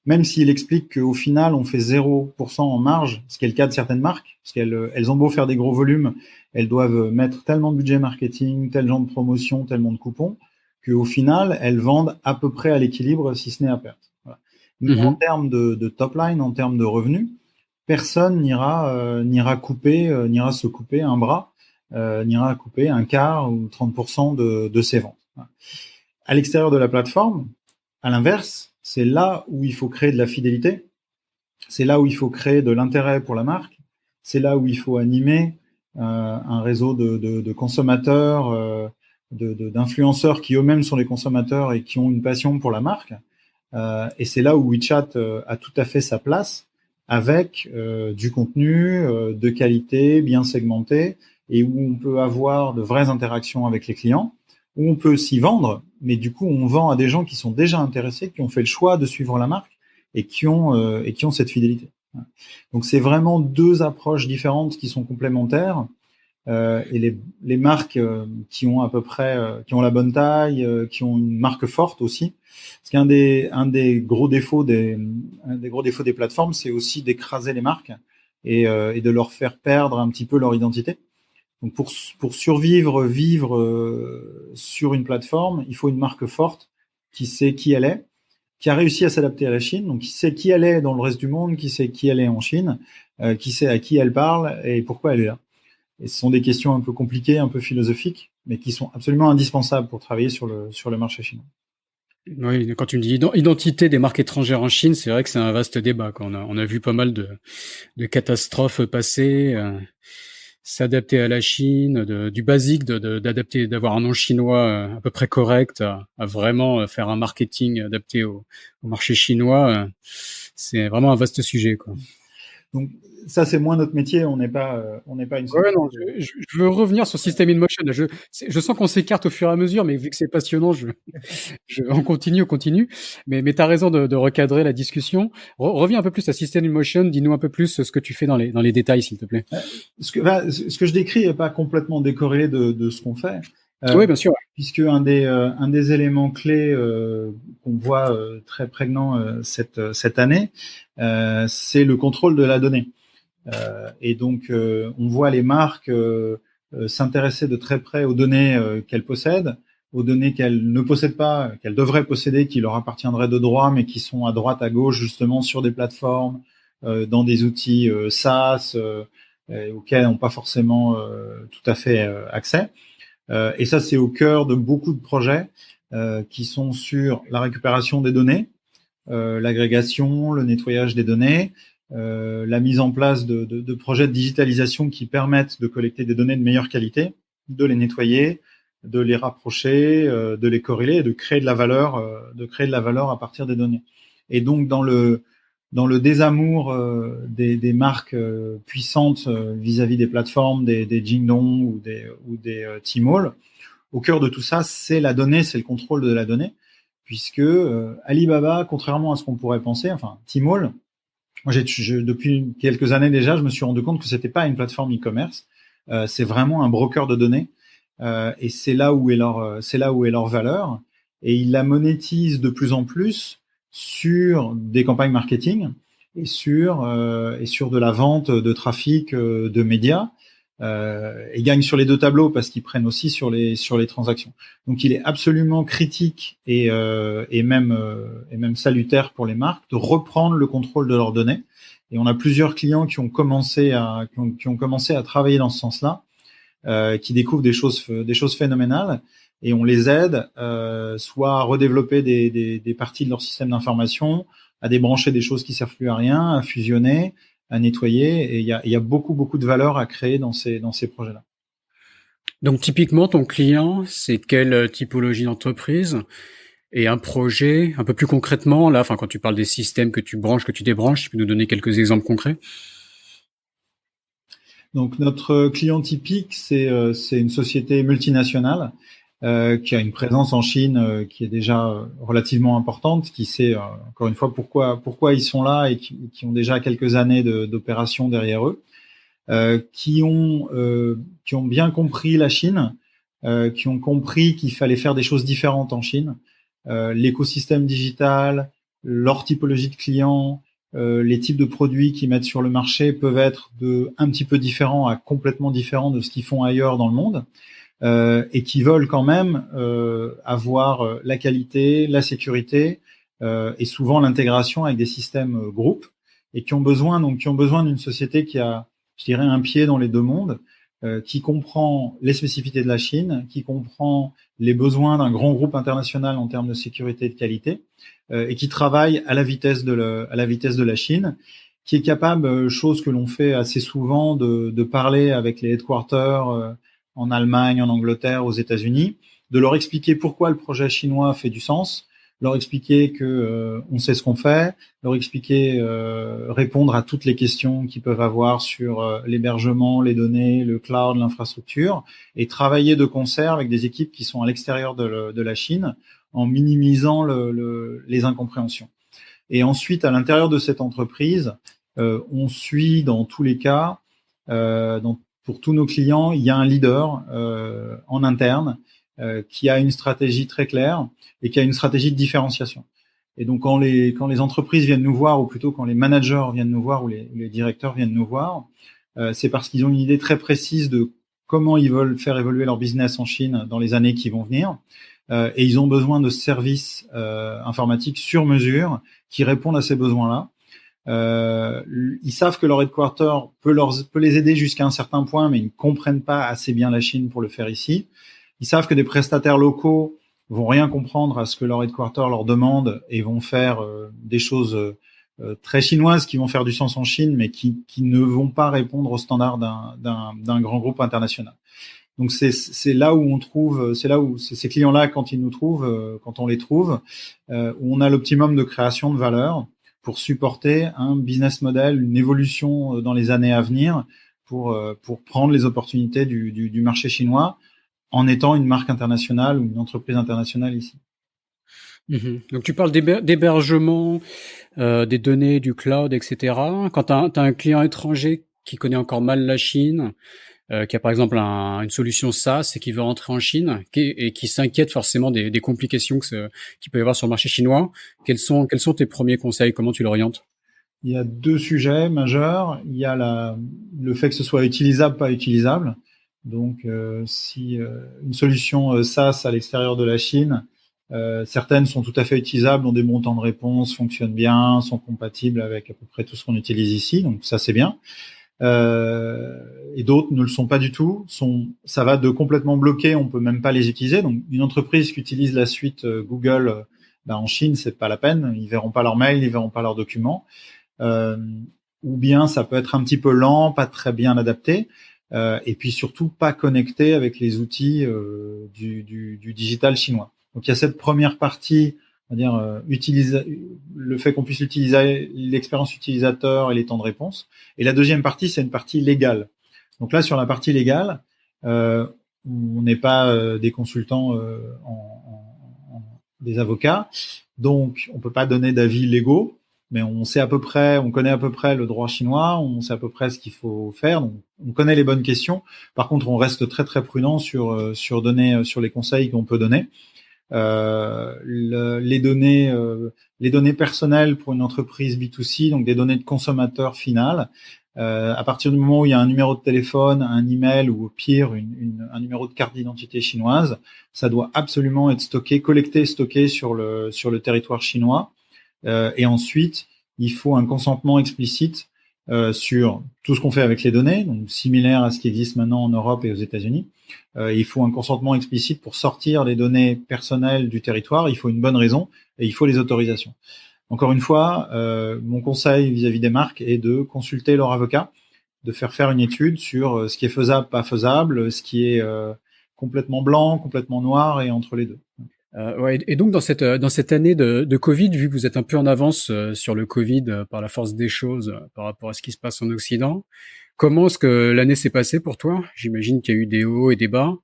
même s'il explique qu'au final, on fait 0% en marge, ce qui est le cas de certaines marques, parce qu'elles ont beau faire des gros volumes, elles doivent mettre tellement de budget marketing, tel genre de promotion, tellement de coupons, qu'au final, elles vendent à peu près à l'équilibre, si ce n'est à perte. Voilà. Mais en termes de top line, en termes de revenus, personne n'ira se couper un bras, n'ira couper un quart ou 30% de ses ventes. Voilà. À l'extérieur de la plateforme, à l'inverse, c'est là où il faut créer de la fidélité, c'est là où il faut créer de l'intérêt pour la marque, c'est là où il faut animer un réseau de consommateurs, d'influenceurs qui eux-mêmes sont les consommateurs et qui ont une passion pour la marque. Et c'est là où WeChat a tout à fait sa place, avec du contenu de qualité, bien segmenté, et où on peut avoir de vraies interactions avec les clients, où on peut s'y vendre, mais du coup on vend à des gens qui sont déjà intéressés, qui ont fait le choix de suivre la marque et qui ont cette fidélité. Donc c'est vraiment deux approches différentes qui sont complémentaires. Et les marques qui ont à peu près, qui ont la bonne taille, qui ont une marque forte aussi. Parce qu'un des gros défauts des plateformes, c'est aussi d'écraser les marques et de leur faire perdre un petit peu leur identité. Donc pour survivre, vivre sur une plateforme, il faut une marque forte qui sait qui elle est, qui a réussi à s'adapter à la Chine, donc qui sait qui elle est dans le reste du monde, qui sait qui elle est en Chine, qui sait à qui elle parle et pourquoi elle est là. Et ce sont des questions un peu compliquées, un peu philosophiques, mais qui sont absolument indispensables pour travailler sur le marché chinois. Oui, quand tu me dis identité des marques étrangères en Chine, c'est vrai que c'est un vaste débat, quoi. On a vu pas mal de catastrophes passées. S'adapter à la Chine, du basique, d'adapter, d'avoir un nom chinois à peu près correct, à vraiment faire un marketing adapté au marché chinois, c'est vraiment un vaste sujet, quoi. Donc ça, c'est moins notre métier. On n'est pas une. Ouais, non, je veux revenir sur System in Motion. Je sens qu'on s'écarte au fur et à mesure, mais vu que c'est passionnant, on continue. Mais t'as raison de recadrer la discussion. Reviens un peu plus à System in Motion. Dis-nous un peu plus ce que tu fais dans les détails, s'il te plaît. Ce que je décris est pas complètement décorrélé de ce qu'on fait. Oui, bien sûr. Puisque un des éléments clés qu'on voit très prégnant cette année, c'est le contrôle de la donnée. Et donc, on voit les marques s'intéresser de très près aux données qu'elles possèdent, aux données qu'elles ne possèdent pas, qu'elles devraient posséder, qui leur appartiendraient de droit, mais qui sont à droite, à gauche, justement, sur des plateformes, dans des outils SaaS, auxquels n'ont pas forcément tout à fait accès. Et ça, c'est au cœur de beaucoup de projets qui sont sur la récupération des données, l'agrégation, le nettoyage des données, la mise en place de projets de digitalisation qui permettent de collecter des données de meilleure qualité, de les nettoyer, de les rapprocher, de les corréler et de créer de la valeur à partir des données. Et donc dans le désamour des marques puissantes vis-à-vis des plateformes, des Jingdong ou des Tmall, au cœur de tout ça, c'est la donnée, c'est le contrôle de la donnée, puisque Alibaba, contrairement à ce qu'on pourrait penser, enfin Tmall, moi depuis quelques années déjà, je me suis rendu compte que c'était pas une plateforme e-commerce, c'est vraiment un broker de données, et c'est là où est leur valeur, et ils la monétisent de plus en plus sur des campagnes marketing et sur de la vente de trafic de médias. Et gagnent sur les deux tableaux parce qu'ils prennent aussi sur les transactions. Donc il est absolument critique et même salutaire pour les marques de reprendre le contrôle de leurs données. Et on a plusieurs clients qui ont commencé à travailler dans ce sens-là, qui découvrent des choses phénoménales. Et on les aide soit à redévelopper des parties de leur système d'information, à débrancher des choses qui servent plus à rien, à fusionner, à nettoyer. Et il y a beaucoup de valeur à créer dans ces projets-là. Donc typiquement, ton client, c'est quelle typologie d'entreprise? Et un projet, un peu plus concrètement, là, enfin quand tu parles des systèmes que tu branches, que tu débranches, tu peux nous donner quelques exemples concrets? Donc notre client typique, c'est une société multinationale qui a une présence en Chine qui est déjà relativement importante, qui sait encore une fois pourquoi ils sont là et qui ont déjà quelques années d'opérations derrière eux, qui ont bien compris la Chine, qui ont compris qu'il fallait faire des choses différentes en Chine, l'écosystème digital, leur typologie de clients, les types de produits qu'ils mettent sur le marché peuvent être de un petit peu différents à complètement différents de ce qu'ils font ailleurs dans le monde. Et qui veulent quand même avoir la qualité, la sécurité et souvent l'intégration avec des systèmes groupes et qui ont besoin d'une société qui a, je dirais, un pied dans les deux mondes, qui comprend les spécificités de la Chine, qui comprend les besoins d'un grand groupe international en termes de sécurité et de qualité, et qui travaille à la vitesse de la Chine, qui est capable, chose que l'on fait assez souvent, de parler avec les headquarters en Allemagne, en Angleterre, aux États-Unis, de leur expliquer pourquoi le projet chinois fait du sens, leur expliquer que on sait ce qu'on fait, leur expliquer, répondre à toutes les questions qu'ils peuvent avoir sur l'hébergement, les données, le cloud, l'infrastructure, et travailler de concert avec des équipes qui sont à l'extérieur de la Chine, en minimisant les incompréhensions. Et ensuite, à l'intérieur de cette entreprise, on suit dans tous les cas, pour tous nos clients, il y a un leader en interne qui a une stratégie très claire et qui a une stratégie de différenciation. Et donc, quand les entreprises viennent nous voir, ou plutôt quand les managers viennent nous voir, ou les directeurs viennent nous voir, c'est parce qu'ils ont une idée très précise de comment ils veulent faire évoluer leur business en Chine dans les années qui vont venir. Et ils ont besoin de services informatiques sur mesure qui répondent à ces besoins-là. Ils savent que leur headquarter peut les aider jusqu'à un certain point, mais ils ne comprennent pas assez bien la Chine pour le faire ici. Ils savent que des prestataires locaux vont rien comprendre à ce que leur headquarter leur demande et vont faire des choses très chinoises qui vont faire du sens en Chine, mais qui ne vont pas répondre aux standards d'un grand groupe international. Donc c'est là où on trouve, c'est là où c'est ces clients-là, quand ils nous trouvent, quand on les trouve, où on a l'optimum de création de valeur pour supporter un business model, une évolution dans les années à venir, pour prendre les opportunités du marché chinois en étant une marque internationale ou une entreprise internationale ici. Donc tu parles d'hébergement, des données, du cloud, etc. Quand tu as un client étranger qui connaît encore mal la Chine, qui a par exemple une solution SaaS et qui veut rentrer en Chine et qui s'inquiète forcément des complications qu'il peut y avoir sur le marché chinois, quels sont tes premiers conseils? Comment tu l'orientes? Il y a deux sujets majeurs. Il y a le fait que ce soit utilisable, pas utilisable. Donc, si une solution SaaS à l'extérieur de la Chine, certaines sont tout à fait utilisables, ont des bons temps de réponse, fonctionnent bien, sont compatibles avec à peu près tout ce qu'on utilise ici. Donc ça, c'est bien. Et d'autres ne le sont pas du tout. Ça va de complètement bloquer, on peut même pas les utiliser. Donc, une entreprise qui utilise la suite Google, en Chine, c'est pas la peine. Ils verront pas leurs mails, ils verront pas leurs documents. Ou bien ça peut être un petit peu lent, pas très bien adapté, et puis surtout pas connecté avec les outils du digital chinois. Donc il y a cette première partie, on va dire le fait qu'on puisse utiliser l'expérience utilisateur et les temps de réponse. Et la deuxième partie, c'est une partie légale. Donc là, sur la partie légale, on n'est pas des consultants, des avocats, donc on peut pas donner d'avis légaux. Mais on connaît à peu près le droit chinois, on sait à peu près ce qu'il faut faire, donc on connaît les bonnes questions. Par contre, on reste très très prudent sur les conseils qu'on peut donner. Les données personnelles pour une entreprise B2C, donc des données de consommateur final. À partir du moment où il y a un numéro de téléphone, un email ou au pire un numéro de carte d'identité chinoise, ça doit absolument être collecté et stocké sur le territoire chinois. Et ensuite, il faut un consentement explicite sur tout ce qu'on fait avec les données, donc similaire à ce qui existe maintenant en Europe et aux États-Unis. Il faut un consentement explicite pour sortir les données personnelles du territoire. Il faut une bonne raison et il faut les autorisations. Encore une fois, mon conseil vis-à-vis des marques est de consulter leur avocat, de faire une étude sur ce qui est faisable, pas faisable, ce qui est complètement blanc, complètement noir et entre les deux. Ouais, et donc dans cette année de Covid, vu que vous êtes un peu en avance sur le Covid par la force des choses par rapport à ce qui se passe en Occident, comment est-ce que l'année s'est passée pour toi? J'imagine qu'il y a eu des hauts et des bas.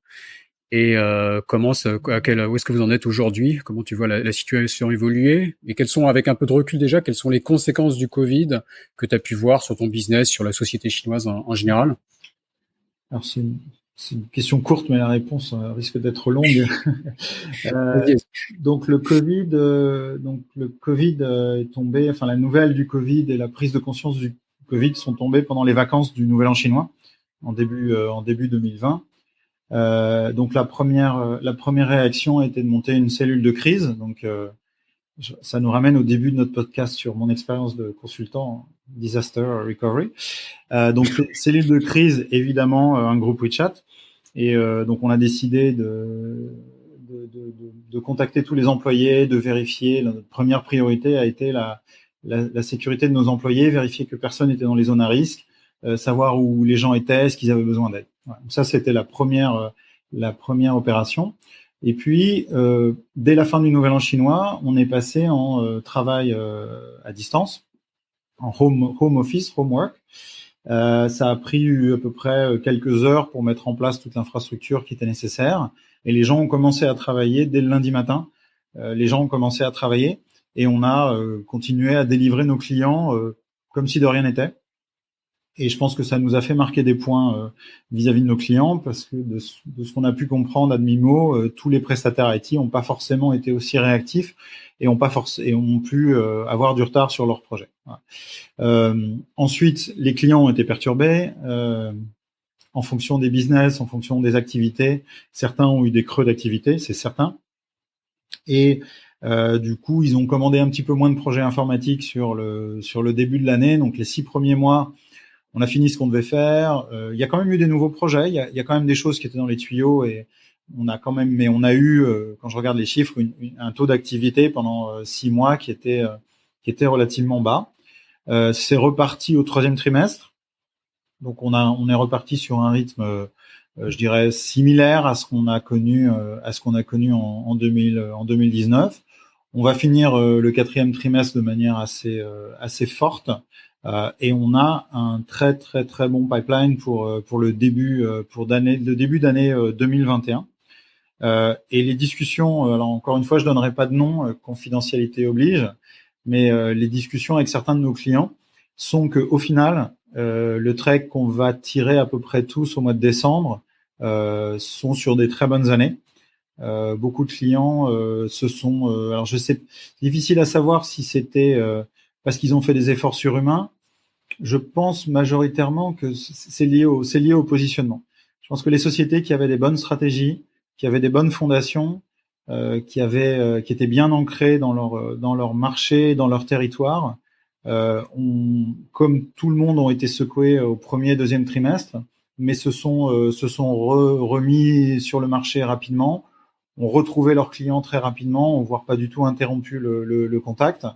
Et où est-ce que vous en êtes aujourd'hui? Comment tu vois la situation évoluer? Et quelles sont, avec un peu de recul déjà, quelles sont les conséquences du Covid que tu as pu voir sur ton business, sur la société chinoise en général? Alors c'est une question courte, mais la réponse risque d'être longue. Donc le Covid est tombé. Enfin, la nouvelle du Covid et la prise de conscience du Covid sont tombées pendant les vacances du Nouvel An chinois en début 2020. Donc la première réaction a été de monter une cellule de crise. Donc ça nous ramène au début de notre podcast sur mon expérience de consultant en disaster recovery. Donc cellule de crise, évidemment, un groupe WeChat. Et donc on a décidé de contacter tous les employés, de vérifier. Notre première priorité a été la sécurité de nos employés, vérifier que personne n'était dans les zones à risque, savoir où les gens étaient, est-ce qu'ils avaient besoin d'aide. Voilà. Donc ça, c'était la première opération. Et puis, dès la fin du Nouvel An chinois, on est passé en travail à distance, en home office, home work. Ça a pris à peu près quelques heures pour mettre en place toute l'infrastructure qui était nécessaire. Et les gens ont commencé à travailler dès le lundi matin. Les gens ont commencé à travailler et on a continué à délivrer nos clients comme si de rien n'était. Et je pense que ça nous a fait marquer des points vis-à-vis de nos clients parce que de ce qu'on a pu comprendre à demi-mot, tous les prestataires IT n'ont pas forcément été aussi réactifs et ont pu avoir du retard sur leurs projets. Voilà. Ensuite, les clients ont été perturbés en fonction des business, en fonction des activités. Certains ont eu des creux d'activité, c'est certain. Et du coup, ils ont commandé un petit peu moins de projets informatiques sur le début de l'année. Donc, les 6 premiers mois, on a fini ce qu'on devait faire. Il y a quand même eu des nouveaux projets. Il y a quand même des choses qui étaient dans les tuyaux et on a eu, quand je regarde les chiffres, un taux d'activité pendant 6 mois qui était relativement bas. C'est reparti au 3e trimestre. Donc on est reparti sur un rythme, je dirais similaire à ce qu'on a connu en 2019. On va finir le 4e trimestre de manière assez forte. Et on a un très très très bon pipeline pour le début d'année 2021. Et les discussions, alors encore une fois, je donnerai pas de nom, confidentialité oblige, mais les discussions avec certains de nos clients sont que au final, le trek qu'on va tirer à peu près tous au mois de décembre sont sur des très bonnes années. Beaucoup de clients alors je sais, difficile à savoir si c'était parce qu'ils ont fait des efforts surhumains. Je pense majoritairement que c'est lié au positionnement. Je pense que les sociétés qui avaient des bonnes stratégies, qui avaient des bonnes fondations, qui étaient bien ancrées dans leur marché, dans leur territoire, comme tout le monde, ont été secoués au 1er, 2e trimestre, mais se sont remis sur le marché rapidement, ont retrouvé leurs clients très rapidement, voire pas du tout interrompu le contact.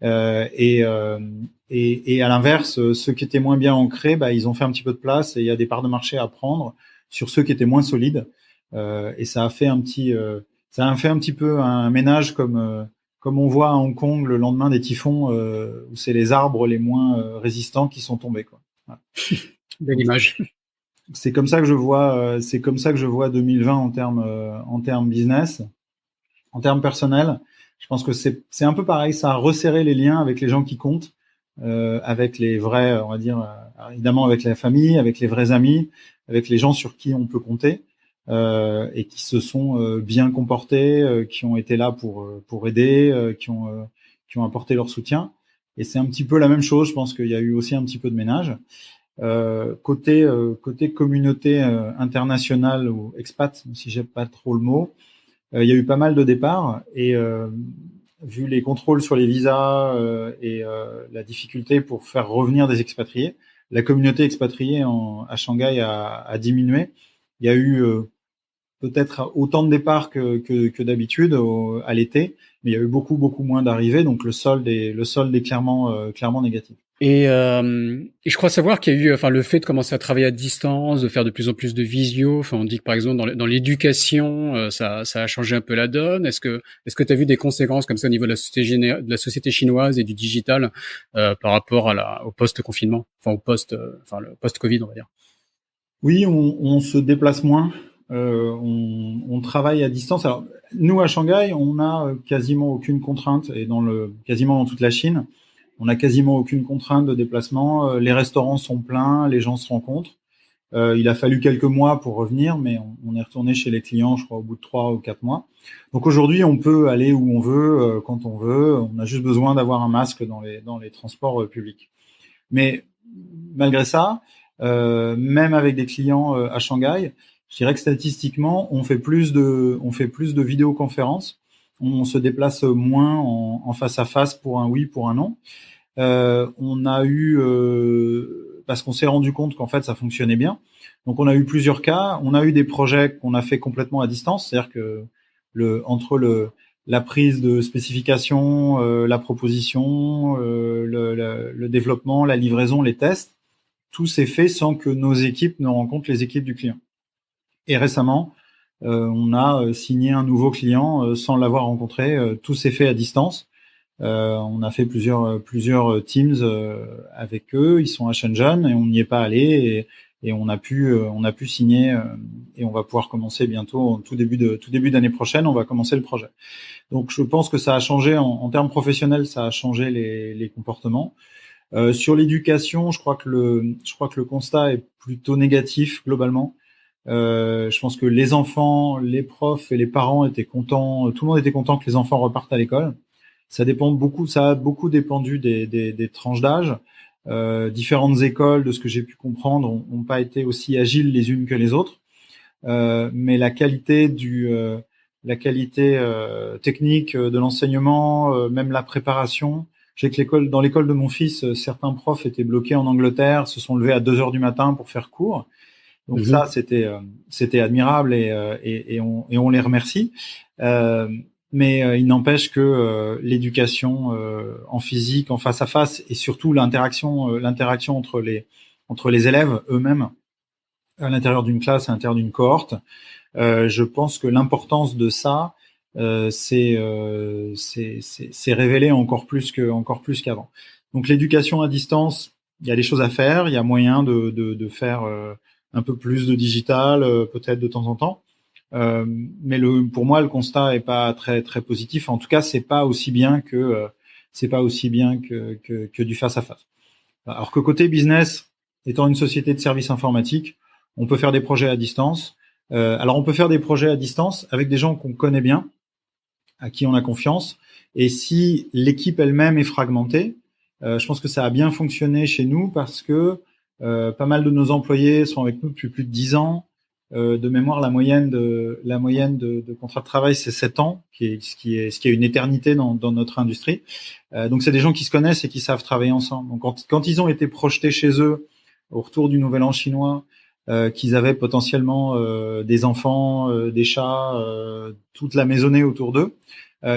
Et à l'inverse, ceux qui étaient moins bien ancrés, ils ont fait un petit peu de place et il y a des parts de marché à prendre sur ceux qui étaient moins solides. Et ça a fait un petit peu un ménage comme on voit à Hong Kong le lendemain des typhons, où c'est les arbres les moins résistants qui sont tombés, quoi. Voilà. Belle image. C'est comme ça que je vois 2020 en termes business, en termes personnels. Je pense que c'est un peu pareil, ça a resserré les liens avec les gens qui comptent, avec les vrais, on va dire, évidemment avec la famille, avec les vrais amis, avec les gens sur qui on peut compter, et qui se sont bien comportés, qui ont été là pour aider, qui ont apporté leur soutien. Et c'est un petit peu la même chose. Je pense qu'il y a eu aussi un petit peu de ménage. Côté communauté internationale ou expat, si j'aime pas trop le mot, il y a eu pas mal de départs et vu les contrôles sur les visas et la difficulté pour faire revenir des expatriés, la communauté expatriée à Shanghai a diminué. Il y a eu peut-être autant de départs que d'habitude à l'été, mais il y a eu beaucoup moins d'arrivées, donc le solde est clairement négatif. Et je crois savoir qu'il y a eu, le fait de commencer à travailler à distance, de faire de plus en plus de visio. On dit que par exemple dans l'éducation, ça a changé un peu la donne. Est-ce que tu as vu des conséquences comme ça au niveau de la société chinoise et du digital par rapport au post-confinement, le post-Covid, on va dire? Oui, on se déplace moins. On travaille à distance. Alors, nous, à Shanghai, on n'a quasiment aucune contrainte, et quasiment dans toute la Chine, on n'a quasiment aucune contrainte de déplacement. Les restaurants sont pleins, les gens se rencontrent. Il a fallu quelques mois pour revenir, mais on est retourné chez les clients, je crois, au bout de 3 ou 4 mois. Donc aujourd'hui, on peut aller où on veut, quand on veut. On a juste besoin d'avoir un masque dans les transports publics. Mais malgré ça, même avec des clients à Shanghai, je dirais que statistiquement, on fait plus de vidéoconférences. On se déplace moins en face à face pour un oui, pour un non. On a eu parce qu'on s'est rendu compte qu'en fait ça fonctionnait bien. Donc on a eu plusieurs cas. On a eu des projets qu'on a fait complètement à distance, c'est-à-dire que entre la prise de spécification, la proposition, le développement, la livraison, les tests, tout s'est fait sans que nos équipes ne rencontrent les équipes du client. Et récemment, on a signé un nouveau client sans l'avoir rencontré. Tout s'est fait à distance. On a fait plusieurs teams avec eux. Ils sont à Shenzhen et on n'y est pas allé et on a pu signer et on va pouvoir commencer bientôt, tout début d'année prochaine, on va commencer le projet. Donc je pense que ça a changé en termes professionnels, ça a changé les comportements. Sur l'éducation, je crois que le constat est plutôt négatif globalement. Je pense que les enfants, les profs et les parents étaient contents, tout le monde était content que les enfants repartent à l'école. Ça a beaucoup dépendu des tranches d'âge. Différentes écoles, de ce que j'ai pu comprendre, ont pas été aussi agiles les unes que les autres. Mais la qualité technique de l'enseignement, même la préparation. Je sais que dans l'école de mon fils, certains profs étaient bloqués en Angleterre, se sont levés à 2 heures du matin pour faire cours. Donc ça, c'était admirable et on les remercie. Mais il n'empêche que l'éducation en physique, en face à face, et surtout l'interaction entre les élèves eux-mêmes à l'intérieur d'une classe, à l'intérieur d'une cohorte, je pense que l'importance de ça c'est révélé encore plus qu'avant. Donc l'éducation à distance, il y a des choses à faire, il y a moyen de faire un peu plus de digital, peut-être de temps en temps. Mais pour moi, le constat est pas très très positif. En tout cas, c'est pas aussi bien que du face à face. Alors que côté business, étant une société de services informatiques, on peut faire des projets à distance. Alors on peut faire des projets à distance avec des gens qu'on connaît bien, à qui on a confiance. Et si l'équipe elle-même est fragmentée, je pense que ça a bien fonctionné chez nous parce que pas mal de nos employés sont avec nous depuis plus de 10 ans. De mémoire, la moyenne de contrat de travail, c'est 7 ans, ce qui est une éternité dans notre industrie. Donc, c'est des gens qui se connaissent et qui savent travailler ensemble. Donc, quand ils ont été projetés chez eux au retour du Nouvel An chinois, qu'ils avaient potentiellement des enfants, des chats, toute la maisonnée autour d'eux,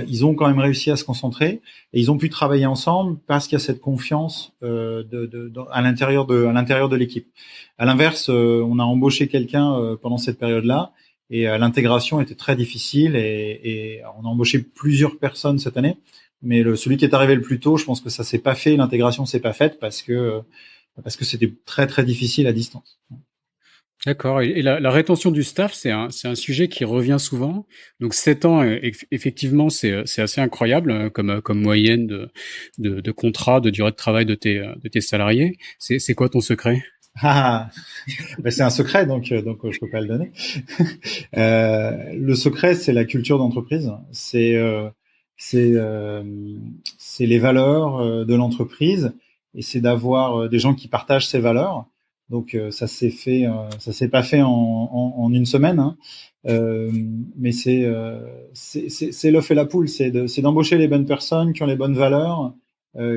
ils ont quand même réussi à se concentrer et ils ont pu travailler ensemble parce qu'il y a cette confiance à l'intérieur de l'équipe. À l'inverse, on a embauché quelqu'un pendant cette période-là et l'intégration était très difficile et on a embauché plusieurs personnes cette année. Mais celui qui est arrivé le plus tôt, je pense que ça s'est pas fait, l'intégration s'est pas faite parce que c'était très très difficile à distance. D'accord. Et la rétention du staff, c'est un sujet qui revient souvent. Donc 7 ans, effectivement, c'est assez incroyable comme moyenne de contrat, de durée de travail de tes salariés. C'est quoi ton secret? Ben c'est un secret, donc je peux pas le donner. Le secret, c'est la culture d'entreprise. C'est les valeurs de l'entreprise et c'est d'avoir des gens qui partagent ces valeurs. Donc ça s'est pas fait en une semaine, hein. Mais c'est l'œuf et la poule, c'est d'embaucher les bonnes personnes qui ont les bonnes valeurs,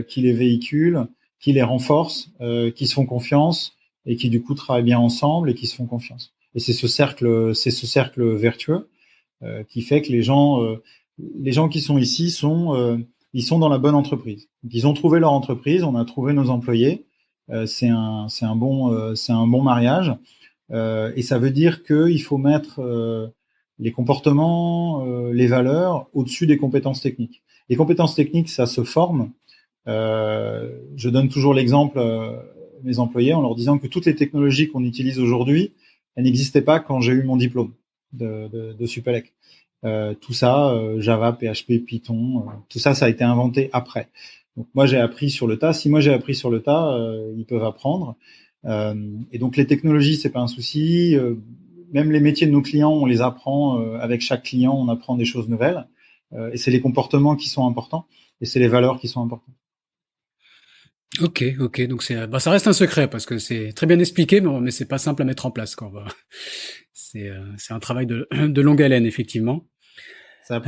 qui les véhiculent, qui les renforcent, qui se font confiance et qui du coup travaillent bien ensemble et qui se font confiance. Et c'est ce cercle vertueux qui fait que les gens qui sont ici ils sont dans la bonne entreprise. Donc, ils ont trouvé leur entreprise, on a trouvé nos employés. C'est un bon mariage et ça veut dire qu'il faut mettre les comportements, les valeurs au-dessus des compétences techniques. Les compétences techniques, ça se forme. Je donne toujours l'exemple mes employés en leur disant que toutes les technologies qu'on utilise aujourd'hui, elles n'existaient pas quand j'ai eu mon diplôme. de Supélec. Tout ça, Java, PHP, Python, tout ça, ça a été inventé après. Donc moi j'ai appris sur le tas. Si moi j'ai appris sur le tas, ils peuvent apprendre. Et donc les technologies, c'est pas un souci. Même les métiers de nos clients, on les apprend. Avec chaque client, on apprend des choses nouvelles. Et c'est les comportements qui sont importants et c'est les valeurs qui sont importantes. Ok. Donc ça reste un secret parce que c'est très bien expliqué, mais c'est pas simple à mettre en place, quoi. C'est un travail de longue haleine, effectivement. Ça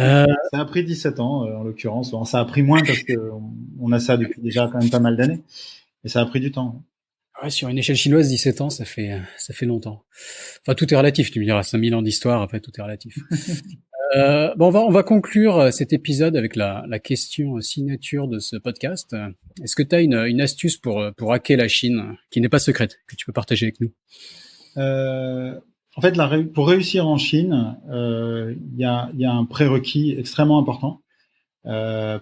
a pris 17 ans, en l'occurrence. Bon, ça a pris moins parce que on a ça depuis déjà quand même pas mal d'années. Et ça a pris du temps. Ouais, sur une échelle chinoise, 17 ans, ça fait longtemps. Enfin, tout est relatif, tu me diras. 5000 ans d'histoire, après, tout est relatif. Bon, on va conclure cet épisode avec la question signature de ce podcast. Est-ce que tu as une astuce pour hacker la Chine, qui n'est pas secrète, que tu peux partager avec nous? En fait, pour réussir en Chine, il y a un prérequis extrêmement important.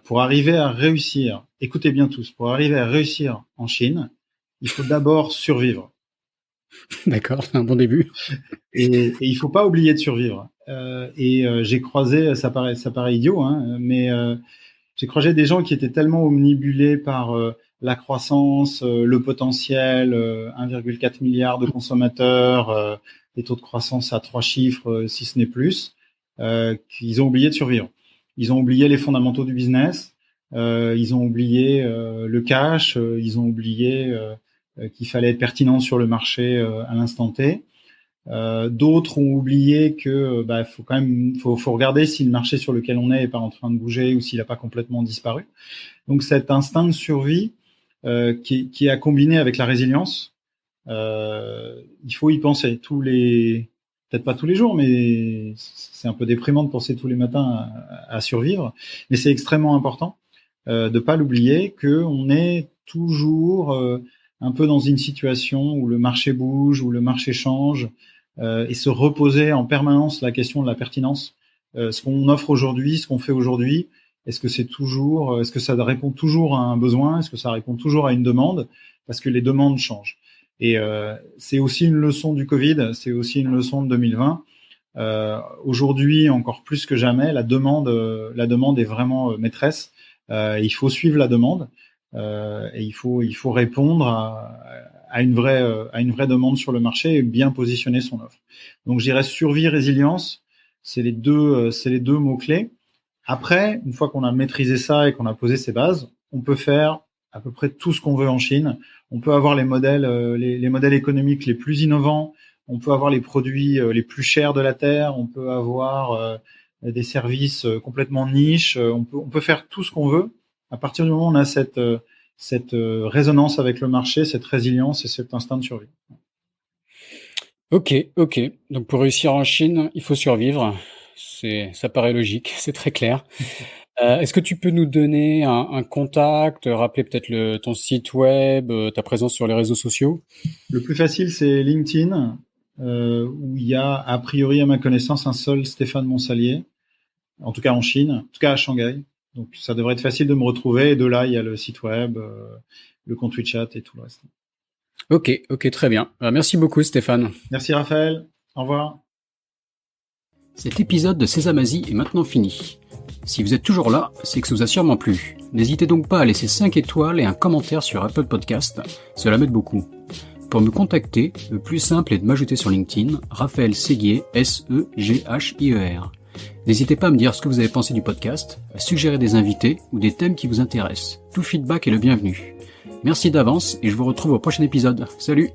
Pour arriver à réussir, écoutez bien tous, pour arriver à réussir en Chine, il faut d'abord survivre. D'accord, c'est un bon début. Et il faut pas oublier de survivre. J'ai croisé, ça paraît idiot, hein, mais j'ai croisé des gens qui étaient tellement omnibulés par la croissance, le potentiel, 1,4 milliard de consommateurs, des taux de croissance à 3 chiffres, si ce n'est plus, qu'ils ont oublié de survivre. Ils ont oublié les fondamentaux du business, ils ont oublié le cash, ils ont oublié qu'il fallait être pertinent sur le marché à l'instant T. D'autres ont oublié que faut regarder si le marché sur lequel on est pas en train de bouger ou s'il n'a pas complètement disparu. Donc cet instinct de survie qui a combiné avec la résilience, il faut y penser peut-être pas tous les jours, mais c'est un peu déprimant de penser tous les matins à survivre, mais c'est extrêmement important de pas l'oublier que on est toujours un peu dans une situation où le marché bouge, où le marché change, et se reposer en permanence la question de la pertinence. Ce qu'on offre aujourd'hui, ce qu'on fait aujourd'hui, est-ce que ça répond toujours à un besoin, est-ce que ça répond toujours à une demande, parce que les demandes changent. Et c'est aussi une leçon du Covid, c'est aussi une leçon de 2020. Aujourd'hui, encore plus que jamais, la demande est vraiment maîtresse. Il faut suivre la demande et il faut répondre à une vraie demande sur le marché et bien positionner son offre. Donc, je dirais survie, résilience, c'est les deux mots clés. Après, une fois qu'on a maîtrisé ça et qu'on a posé ses bases, on peut faire à peu près tout ce qu'on veut en Chine. On peut avoir les modèles économiques les plus innovants. On peut avoir les produits les plus chers de la terre. On peut avoir des services complètement niche. On peut faire tout ce qu'on veut. À partir du moment où on a cette résonance avec le marché, cette résilience et cet instinct de survie. Ok. Donc pour réussir en Chine, il faut survivre. Ça paraît logique, c'est très clair. Est-ce que tu peux nous donner un contact, rappeler peut-être ton site web, ta présence sur les réseaux sociaux? Le plus facile, c'est LinkedIn, où il y a, a priori, à ma connaissance, un seul Stéphane Monsalier, en tout cas en Chine, en tout cas à Shanghai. Donc ça devrait être facile de me retrouver. Et de là, il y a le site web, le compte WeChat et tout le reste. Ok, très bien. Merci beaucoup, Stéphane. Merci, Raphaël. Au revoir. Cet épisode de Sésame Asie est maintenant fini. Si vous êtes toujours là, c'est que ça vous a sûrement plu. N'hésitez donc pas à laisser 5 étoiles et un commentaire sur Apple Podcast, cela m'aide beaucoup. Pour me contacter, le plus simple est de m'ajouter sur LinkedIn, Raphaël Séguier, Seghier. N'hésitez pas à me dire ce que vous avez pensé du podcast, à suggérer des invités ou des thèmes qui vous intéressent. Tout feedback est le bienvenu. Merci d'avance et je vous retrouve au prochain épisode. Salut!